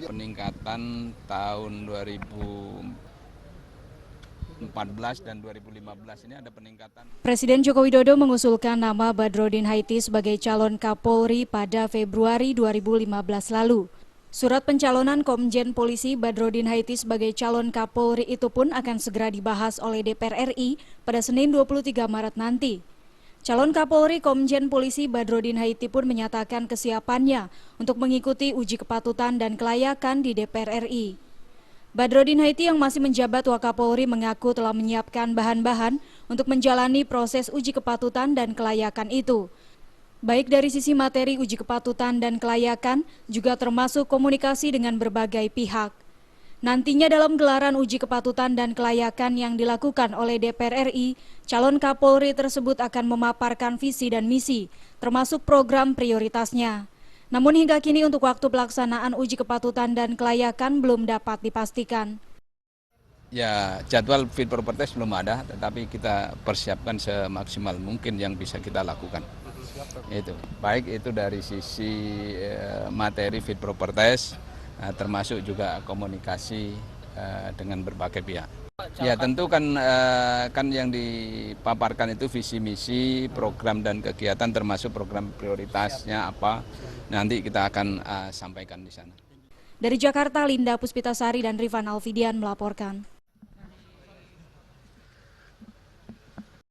Peningkatan tahun 2014 dan 2015 ini ada peningkatan. Presiden Joko Widodo mengusulkan nama Badrodin Haiti sebagai calon Kapolri pada Februari 2015 lalu. Surat pencalonan Komjen Polisi Badrodin Haiti sebagai calon Kapolri itu pun akan segera dibahas oleh DPR RI pada Senin 23 Maret nanti. Calon Kapolri Komjen Polisi Badrodin Haiti pun menyatakan kesiapannya untuk mengikuti uji kepatutan dan kelayakan di DPR RI. Badrodin Haiti yang masih menjabat Wakapolri mengaku telah menyiapkan bahan-bahan untuk menjalani proses uji kepatutan dan kelayakan itu. Baik dari sisi materi uji kepatutan dan kelayakan, juga termasuk komunikasi dengan berbagai pihak. Nantinya dalam gelaran uji kepatutan dan kelayakan yang dilakukan oleh DPR RI, calon Kapolri tersebut akan memaparkan visi dan misi, termasuk program prioritasnya. Namun hingga kini untuk waktu pelaksanaan uji kepatutan dan kelayakan belum dapat dipastikan. Ya, jadwal fit proper test belum ada, tetapi kita persiapkan semaksimal mungkin yang bisa kita lakukan. Itu baik itu dari sisi materi fit proper test, termasuk juga komunikasi dengan berbagai pihak. Ya tentu kan yang dipaparkan itu visi misi, program dan kegiatan termasuk program prioritasnya apa, nanti kita akan sampaikan di sana. Dari Jakarta, Linda Puspitasari dan Rifan Alfidian melaporkan.